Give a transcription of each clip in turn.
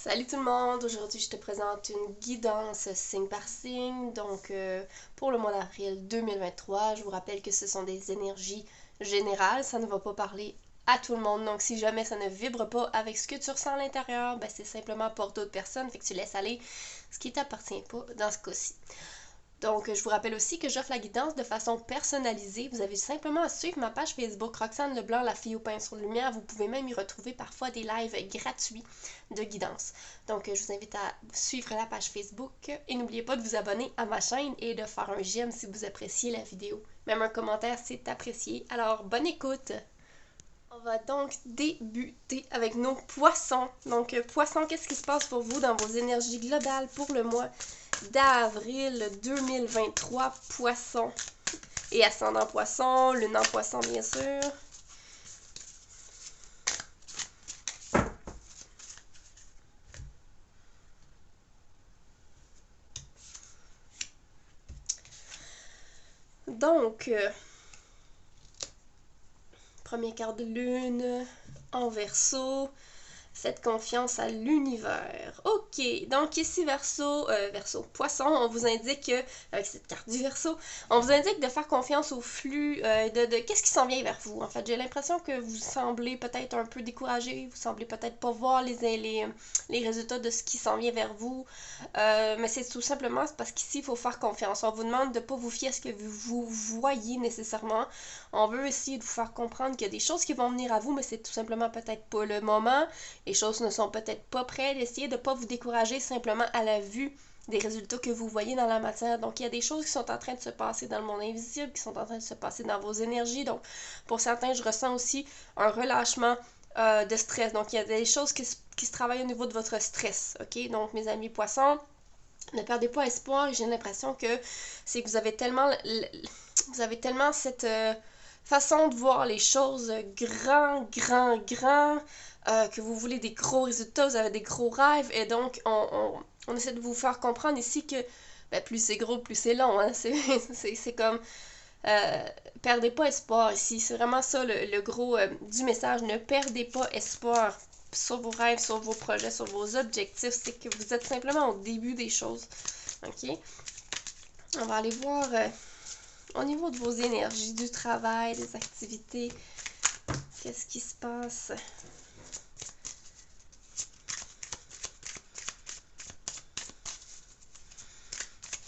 Salut tout le monde, aujourd'hui je te présente une guidance signe par signe, donc pour le mois d'avril 2023, je vous rappelle que ce sont des énergies générales, ça ne va pas parler à tout le monde, donc si jamais ça ne vibre pas avec ce que tu ressens à l'intérieur, ben c'est simplement pour d'autres personnes, fait que tu laisses aller ce qui t'appartient pas dans ce cas-ci. Donc, je vous rappelle aussi que j'offre la guidance de façon personnalisée. Vous avez simplement à suivre ma page Facebook Roxane Leblanc, la fille au pinceau de lumière. Vous pouvez même y retrouver parfois des lives gratuits de guidance. Donc, je vous invite à suivre la page Facebook et n'oubliez pas de vous abonner à ma chaîne et de faire un j'aime si vous appréciez la vidéo. Même un commentaire, c'est apprécié. Alors, bonne écoute! On va donc débuter avec nos poissons. Donc, poissons, qu'est-ce qui se passe pour vous dans vos énergies globales pour le mois d'avril 2023? Poissons et ascendant poisson, lune en poisson, bien sûr. Donc, premier quart de lune en Verseau. Faites confiance à l'univers. Ok, donc ici Verseau, Poisson, on vous indique, avec cette carte du Verseau, on vous indique de faire confiance au flux de qu'est-ce qui s'en vient vers vous. En fait, j'ai l'impression que vous semblez peut-être un peu découragé, vous semblez peut-être pas voir les résultats de ce qui s'en vient vers vous, mais c'est tout simplement parce qu'ici, il faut faire confiance. On vous demande de ne pas vous fier à ce que vous voyez nécessairement. On veut essayer de vous faire comprendre qu'il y a des choses qui vont venir à vous, mais c'est tout simplement peut-être pas le moment. Les choses ne sont peut-être pas prêtes. Essayez de ne pas vous décourager simplement à la vue des résultats que vous voyez dans la matière. Donc, il y a des choses qui sont en train de se passer dans le monde invisible, qui sont en train de se passer dans vos énergies. Donc, pour certains, je ressens aussi un relâchement de stress. Donc, il y a des choses qui se travaillent au niveau de votre stress. OK? Donc, mes amis poissons, ne perdez pas espoir. J'ai l'impression que c'est que vous avez tellement cette façon de voir les choses grand, que vous voulez des gros résultats, vous avez des gros rêves, et donc on essaie de vous faire comprendre ici que ben, plus c'est gros, plus c'est long. Hein? C'est comme perdez pas espoir ici. C'est vraiment ça le gros du message. Ne perdez pas espoir sur vos rêves, sur vos projets, sur vos objectifs. C'est que vous êtes simplement au début des choses. OK? On va aller voir au niveau de vos énergies, du travail, des activités. Qu'est-ce qui se passe?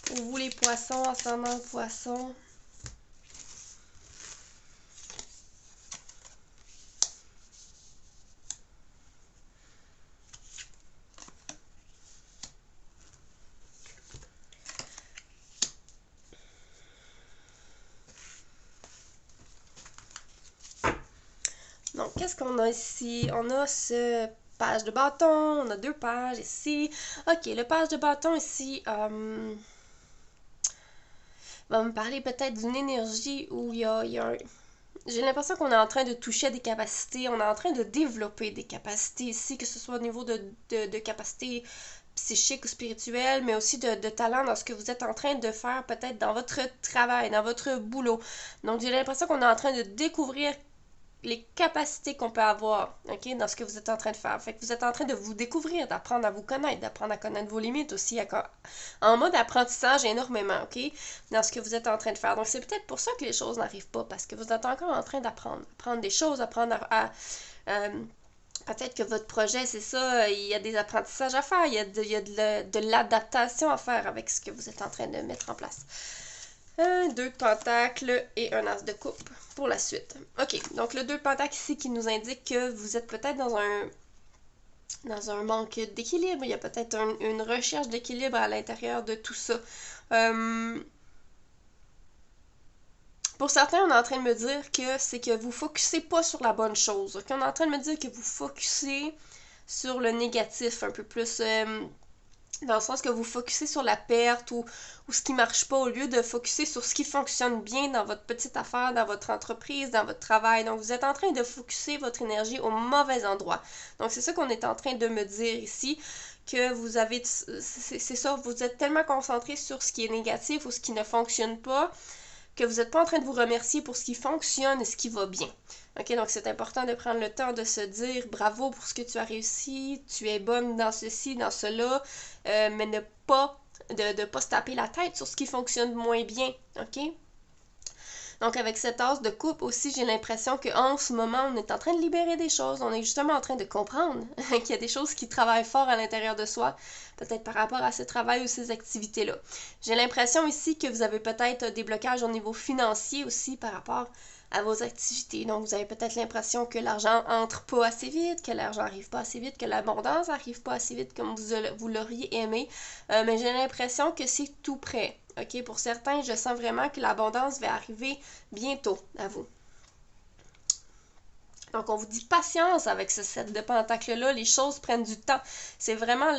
Pour vous les poissons, ascendant poisson. Donc, qu'est-ce qu'on a ici? On a ce page de bâton, on a deux pages ici. Ok, le page de bâton ici va me parler peut-être d'une énergie où il y a un... J'ai l'impression qu'on est en train de toucher à des capacités, on est en train de développer des capacités ici, que ce soit au niveau de capacités psychiques ou spirituelles, mais aussi de talent dans ce que vous êtes en train de faire peut-être dans votre travail, dans votre boulot. Donc j'ai l'impression qu'on est en train de découvrir les capacités qu'on peut avoir, ok, dans ce que vous êtes en train de faire. Fait que vous êtes en train de vous découvrir, d'apprendre à vous connaître, d'apprendre à connaître vos limites aussi, en mode apprentissage énormément, ok, dans ce que vous êtes en train de faire. Donc c'est peut-être pour ça que les choses n'arrivent pas, parce que vous êtes encore en train apprendre des choses, apprendre peut-être que votre projet, c'est ça, il y a des apprentissages à faire, il y a de l'adaptation à faire avec ce que vous êtes en train de mettre en place. Un 2 de pentacle et un as de coupe pour la suite. Ok, donc le 2 de pentacle ici qui nous indique que vous êtes peut-être dans un manque d'équilibre. Il y a peut-être une recherche d'équilibre à l'intérieur de tout ça. Pour certains, on est en train de me dire que c'est que vous focussez pas sur la bonne chose. Okay? On est en train de me dire que vous focussez sur le négatif un peu plus... dans le sens que vous focussez sur la perte ou ce qui marche pas au lieu de focuser sur ce qui fonctionne bien dans votre petite affaire, dans votre entreprise, dans votre travail. Donc, vous êtes en train de focuser votre énergie au mauvais endroit. Donc, c'est ça qu'on est en train de me dire ici, que vous avez... C'est ça, vous êtes tellement concentré sur ce qui est négatif ou ce qui ne fonctionne pas que vous n'êtes pas en train de vous remercier pour ce qui fonctionne et ce qui va bien. Ok, donc c'est important de prendre le temps de se dire bravo pour ce que tu as réussi, tu es bonne dans ceci, dans cela, mais ne pas pas se taper la tête sur ce qui fonctionne moins bien. Ok? Donc avec cette as de coupe aussi, j'ai l'impression qu'en ce moment, on est en train de libérer des choses. On est justement en train de comprendre qu'il y a des choses qui travaillent fort à l'intérieur de soi, peut-être par rapport à ce travail ou ces activités-là. J'ai l'impression ici que vous avez peut-être des blocages au niveau financier aussi par rapport à vos activités. Donc, vous avez peut-être l'impression que l'argent entre pas assez vite, que l'argent arrive pas assez vite, que l'abondance arrive pas assez vite comme vous l'auriez aimé. Mais j'ai l'impression que c'est tout prêt. OK? Pour certains, je sens vraiment que l'abondance va arriver bientôt à vous. Donc, on vous dit patience avec ce set de pentacles-là. Les choses prennent du temps. C'est vraiment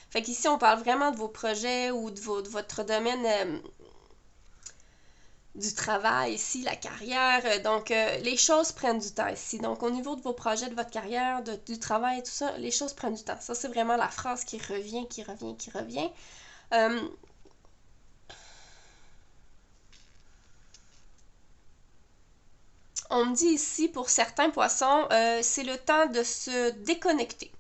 Fait qu'ici, on parle vraiment de vos projets ou de votre domaine du travail ici, la carrière. Donc, les choses prennent du temps ici. Donc, au niveau de vos projets, de votre carrière, du travail, tout ça, les choses prennent du temps. Ça, c'est vraiment la phrase qui revient, qui revient, qui revient. On me dit ici, pour certains poissons, c'est le temps de se déconnecter.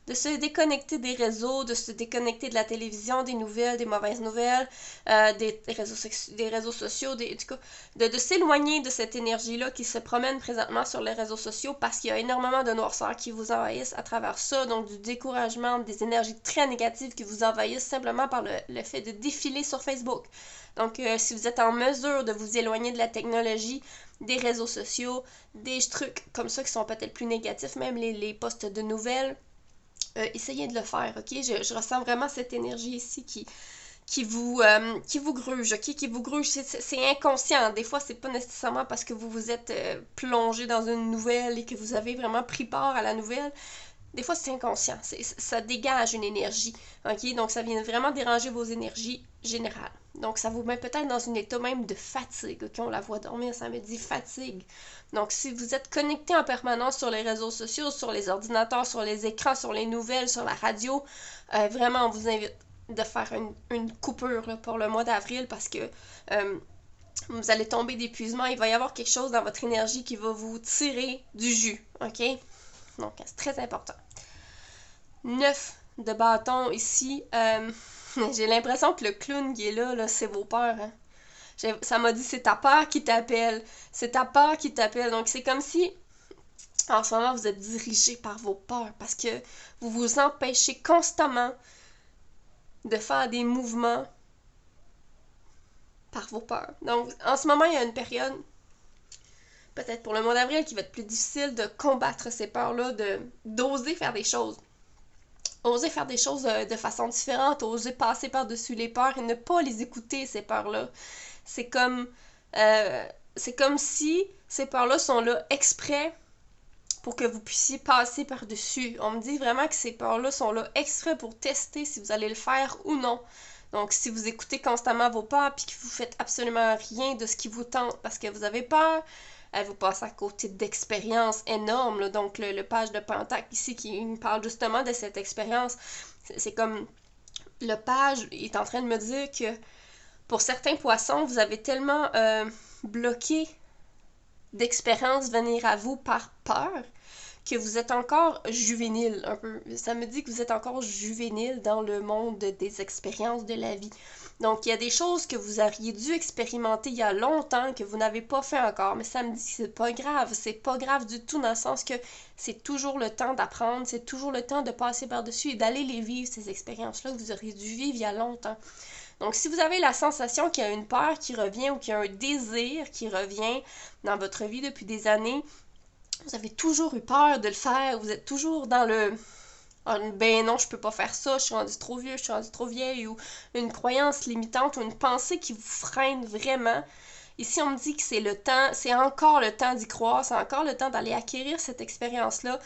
De se déconnecter des réseaux, de se déconnecter de la télévision, des nouvelles, des mauvaises nouvelles, des réseaux sociaux, de s'éloigner de cette énergie-là qui se promène présentement sur les réseaux sociaux parce qu'il y a énormément de noirceurs qui vous envahissent à travers ça, donc du découragement, des énergies très négatives qui vous envahissent simplement par le fait de défiler sur Facebook. Donc, si vous êtes en mesure de vous éloigner de la technologie, des réseaux sociaux, des trucs comme ça qui sont peut-être plus négatifs, même les posts de nouvelles, essayez de le faire, ok? Je ressens vraiment cette énergie ici qui vous gruge, ok? Qui vous gruge, c'est inconscient. Des fois, c'est pas nécessairement parce que vous vous êtes plongé dans une nouvelle et que vous avez vraiment pris part à la nouvelle. Des fois, c'est inconscient. Ça dégage une énergie, ok? Donc, ça vient vraiment déranger vos énergies générales. Donc, ça vous met peut-être dans un état même de fatigue, ok? On la voit dormir, ça me dit fatigue. Donc, si vous êtes connecté en permanence sur les réseaux sociaux, sur les ordinateurs, sur les écrans, sur les nouvelles, sur la radio, vraiment, on vous invite de faire une coupure là, pour le mois d'avril parce que vous allez tomber d'épuisement. Il va y avoir quelque chose dans votre énergie qui va vous tirer du jus, ok? Donc, c'est très important. 9 de bâton ici. J'ai l'impression que le clown qui est là c'est vos peurs. Hein? Ça m'a dit c'est ta peur qui t'appelle. C'est ta peur qui t'appelle. Donc, c'est comme si en ce moment, vous êtes dirigé par vos peurs parce que vous vous empêchez constamment de faire des mouvements par vos peurs. Donc, en ce moment, il y a une période, peut-être pour le mois d'avril, qui va être plus difficile de combattre ces peurs-là, d'oser faire des choses. Oser faire des choses de façon différente, oser passer par-dessus les peurs et ne pas les écouter, ces peurs-là. C'est comme si ces peurs-là sont là exprès pour que vous puissiez passer par-dessus. On me dit vraiment que ces peurs-là sont là exprès pour tester si vous allez le faire ou non. Donc, si vous écoutez constamment vos peurs puis que vous faites absolument rien de ce qui vous tente parce que vous avez peur, vous passez à côté d'expériences énormes. Là. Donc, le page de Pentacle ici qui me parle justement de cette expérience, c'est comme le page est en train de me dire que pour certains poissons, vous avez tellement bloqué d'expériences venir à vous par peur que vous êtes encore juvénile un peu. Ça me dit que vous êtes encore juvénile dans le monde des expériences de la vie. Donc, il y a des choses que vous auriez dû expérimenter il y a longtemps que vous n'avez pas fait encore. Mais ça me dit que c'est pas grave. C'est pas grave du tout dans le sens que c'est toujours le temps d'apprendre, c'est toujours le temps de passer par-dessus et d'aller les vivre, ces expériences-là que vous auriez dû vivre il y a longtemps. Donc, si vous avez la sensation qu'il y a une peur qui revient ou qu'il y a un désir qui revient dans votre vie depuis des années, vous avez toujours eu peur de le faire, vous êtes toujours dans le ben non, je peux pas faire ça, je suis rendu trop vieux, je suis rendu trop vieille, ou une croyance limitante ou une pensée qui vous freine vraiment. Ici, on me dit que c'est le temps, c'est encore le temps d'y croire, c'est encore le temps d'aller acquérir cette expérience-là.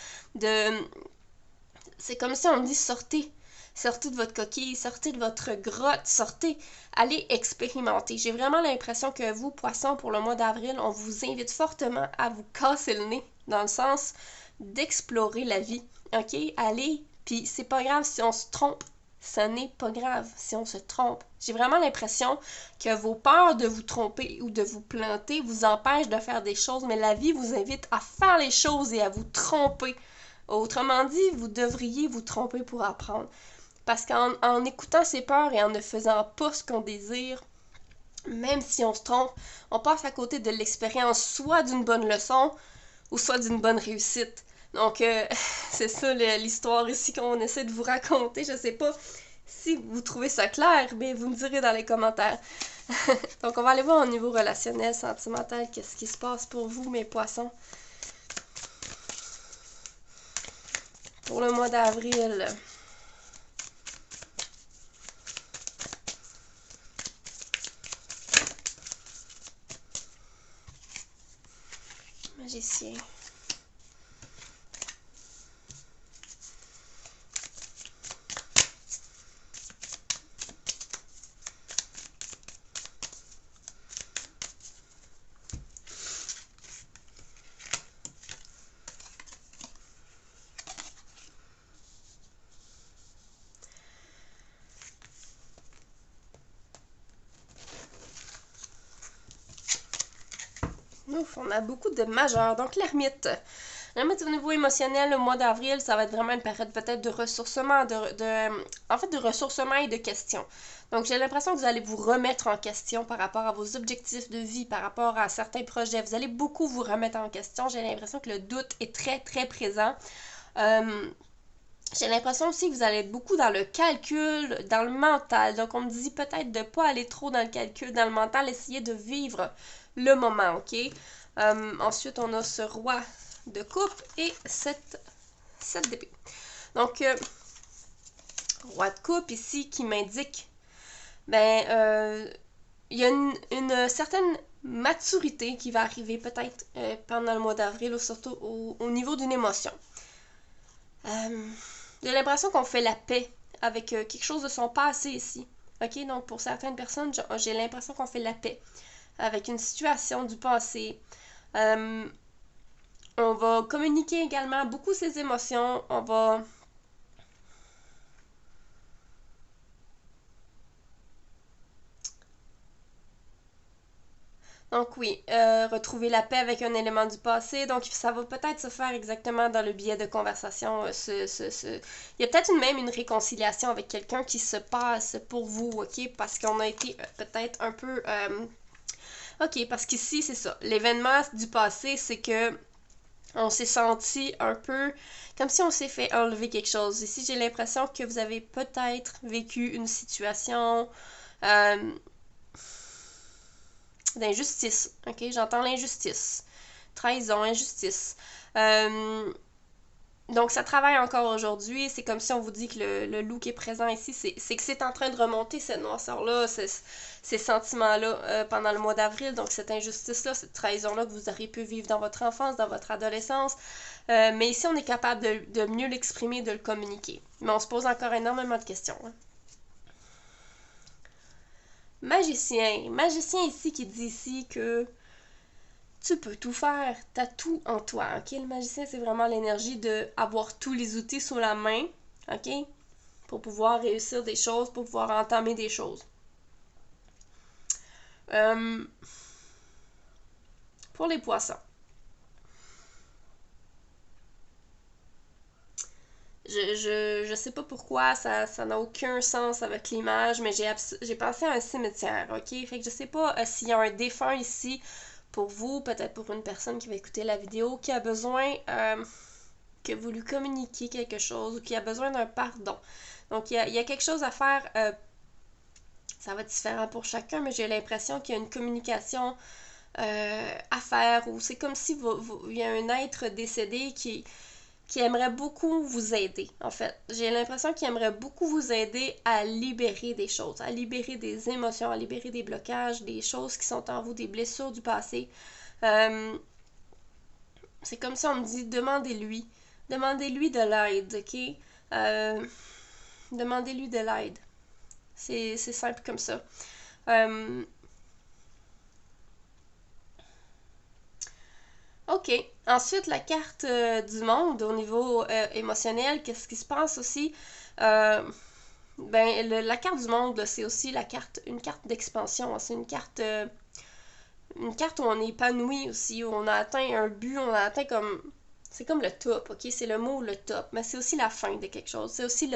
C'est comme si on me dit sortez. Sortez de votre coquille, sortez de votre grotte, sortez, allez expérimenter. J'ai vraiment l'impression que vous, poissons, pour le mois d'avril, on vous invite fortement à vous casser le nez, dans le sens d'explorer la vie, ok? Allez, puis c'est pas grave si on se trompe, ce n'est pas grave si on se trompe. J'ai vraiment l'impression que vos peurs de vous tromper ou de vous planter vous empêchent de faire des choses, mais la vie vous invite à faire les choses et à vous tromper. Autrement dit, vous devriez vous tromper pour apprendre. Parce qu'en écoutant ses peurs et en ne faisant pas ce qu'on désire, même si on se trompe, on passe à côté de l'expérience soit d'une bonne leçon ou soit d'une bonne réussite. Donc, c'est ça l'histoire ici qu'on essaie de vous raconter. Je sais pas si vous trouvez ça clair, mais vous me direz dans les commentaires. Donc, on va aller voir au niveau relationnel, sentimental, qu'est-ce qui se passe pour vous, mes poissons. Pour le mois d'avril. Magicien. Ouf, on a beaucoup de majeurs. Donc, l'ermite. L'ermite, au niveau émotionnel, le mois d'avril, ça va être vraiment une période peut-être de ressourcement, en fait, de ressourcement et de questions. Donc, j'ai l'impression que vous allez vous remettre en question par rapport à vos objectifs de vie, par rapport à certains projets. Vous allez beaucoup vous remettre en question. J'ai l'impression que le doute est très, très présent. J'ai l'impression aussi que vous allez être beaucoup dans le calcul, dans le mental. Donc, on me dit peut-être de ne pas aller trop dans le calcul, dans le mental, essayer de vivre le moment, ok? Ensuite, on a ce roi de coupe et 7 d'épée. Donc, roi de coupe ici qui m'indique, il y a une certaine maturité qui va arriver peut-être pendant le mois d'avril, ou surtout au niveau d'une émotion. J'ai l'impression qu'on fait la paix avec quelque chose de son passé ici. Ok, donc pour certaines personnes, j'ai l'impression qu'on fait la paix avec une situation du passé. On va communiquer également beaucoup ses émotions. On va... Donc oui, retrouver la paix avec un élément du passé. Donc ça va peut-être se faire exactement dans le biais de conversation. Il y a peut-être même une réconciliation avec quelqu'un qui se passe pour vous, ok? Parce qu'on a été peut-être un peu... Ok, parce qu'ici, c'est ça. L'événement du passé, c'est que on s'est senti un peu comme si on s'est fait enlever quelque chose. Ici, j'ai l'impression que vous avez peut-être vécu une situation d'injustice. Ok, j'entends l'injustice. Trahison, injustice. Donc, ça travaille encore aujourd'hui. C'est comme si on vous dit que le loup qui est présent ici, c'est que c'est en train de remonter cette noirceur-là, ces sentiments-là pendant le mois d'avril. Donc, cette injustice-là, cette trahison-là que vous auriez pu vivre dans votre enfance, dans votre adolescence. Mais ici, on est capable de mieux l'exprimer, de le communiquer. Mais on se pose encore énormément de questions. Hein. Magicien. Magicien ici qui dit ici que tu peux tout faire, t'as tout en toi, ok? Le magicien, c'est vraiment l'énergie de avoir tous les outils sous la main, ok? Pour pouvoir réussir des choses, pour pouvoir entamer des choses. Pour les poissons. Je sais pas pourquoi, ça n'a aucun sens avec l'image, mais j'ai pensé à un cimetière, ok? Fait que je sais pas s'il y a un défunt ici pour vous, peut-être pour une personne qui va écouter la vidéo, qui a besoin que vous lui communiquiez quelque chose ou qui a besoin d'un pardon. Donc, il y a quelque chose à faire. Ça va être différent pour chacun, mais j'ai l'impression qu'il y a une communication à faire ou c'est comme si il y a un être décédé qui aimerait beaucoup vous aider, en fait. J'ai l'impression qu'il aimerait beaucoup vous aider à libérer des choses, à libérer des émotions, à libérer des blocages, des choses qui sont en vous, des blessures du passé. C'est comme si on me dit, demandez-lui. Demandez-lui de l'aide, ok? Demandez-lui de l'aide. C'est simple comme ça. Ok. Ensuite, la carte du monde au niveau émotionnel, qu'est-ce qui se passe aussi? ben, la carte du monde, c'est aussi une carte d'expansion. C'est une carte où on est épanoui aussi, où on a atteint un but, on a atteint comme... C'est comme le top, ok? C'est le mot le top, mais c'est aussi la fin de quelque chose. C'est aussi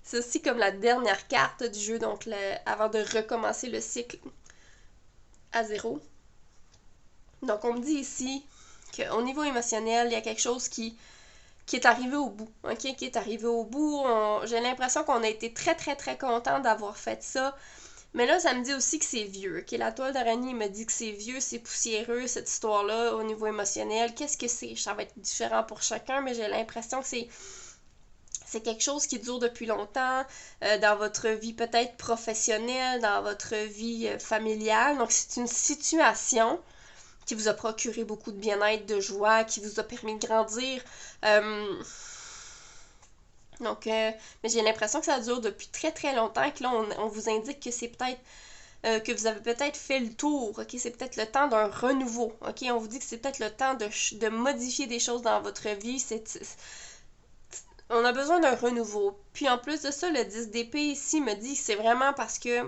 c'est aussi comme la dernière carte du jeu, donc avant de recommencer le cycle à zéro. Donc on me dit ici qu'au niveau émotionnel, il y a quelque chose qui est arrivé au bout, ok? Qui est arrivé au bout. J'ai l'impression qu'on a été très très très content d'avoir fait ça. Mais là, ça me dit aussi que c'est vieux, ok? La toile d'araignée me dit que c'est vieux, c'est poussiéreux, cette histoire-là, au niveau émotionnel. Qu'est-ce que c'est? Ça va être différent pour chacun, mais j'ai l'impression que c'est quelque chose qui dure depuis longtemps, dans votre vie peut-être professionnelle, dans votre vie familiale. Donc, c'est une situation qui vous a procuré beaucoup de bien-être, de joie, qui vous a permis de grandir. Mais j'ai l'impression que ça dure depuis très très longtemps, que là, on vous indique que c'est peut-être que vous avez peut-être fait le tour, ok? C'est peut-être le temps d'un renouveau, ok? On vous dit que c'est peut-être le temps de modifier des choses dans votre vie, on a besoin d'un renouveau. Puis en plus de ça, le 10 d'épée ici me dit que c'est vraiment parce que,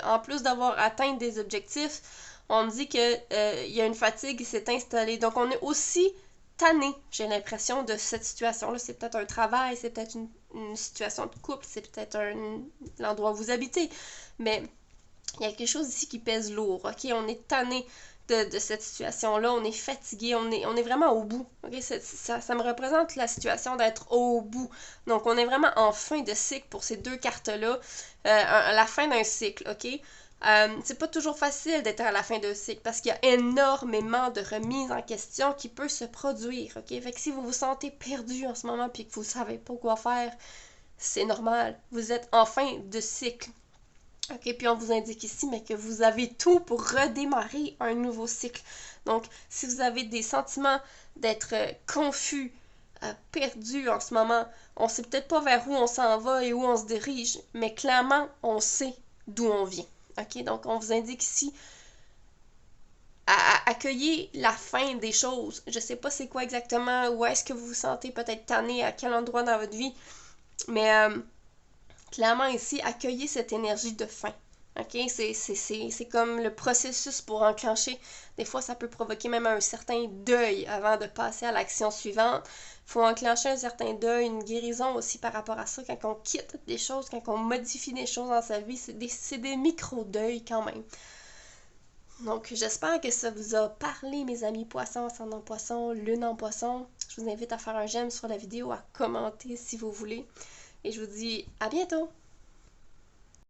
en plus d'avoir atteint des objectifs, on me dit que y a une fatigue qui s'est installée. Donc on est aussi tanné, j'ai l'impression, de cette situation-là. C'est peut-être un travail, c'est peut-être une situation de couple, c'est peut-être l'endroit où vous habitez. Mais il y a quelque chose ici qui pèse lourd, ok? On est tanné de cette situation-là, on est fatigué, on est vraiment au bout, ok? Ça me représente la situation d'être au bout. Donc, on est vraiment en fin de cycle pour ces deux cartes-là, la fin d'un cycle, ok? C'est pas toujours facile d'être à la fin d'un cycle parce qu'il y a énormément de remises en question qui peut se produire, ok? Fait que si vous vous sentez perdu en ce moment puis que vous savez pas quoi faire, c'est normal. Vous êtes en fin de cycle. Ok, puis on vous indique ici, mais que vous avez tout pour redémarrer un nouveau cycle. Donc, si vous avez des sentiments d'être confus, perdu en ce moment, on sait peut-être pas vers où on s'en va et où on se dirige, mais clairement, on sait d'où on vient. Ok, donc on vous indique ici à accueillir la fin des choses. Je sais pas c'est quoi exactement, où est-ce que vous vous sentez peut-être tanné, à quel endroit dans votre vie, mais clairement ici, accueillez cette énergie de fin. Ok, c'est comme le processus pour enclencher. Des fois, ça peut provoquer même un certain deuil avant de passer à l'action suivante. Il faut enclencher un certain deuil, une guérison aussi par rapport à ça. Quand on quitte des choses, quand on modifie des choses dans sa vie, c'est des micro-deuils quand même. Donc, j'espère que ça vous a parlé, mes amis poissons, ascendant poisson, lune en poisson. Je vous invite à faire un j'aime sur la vidéo, à commenter si vous voulez. Et je vous dis à bientôt!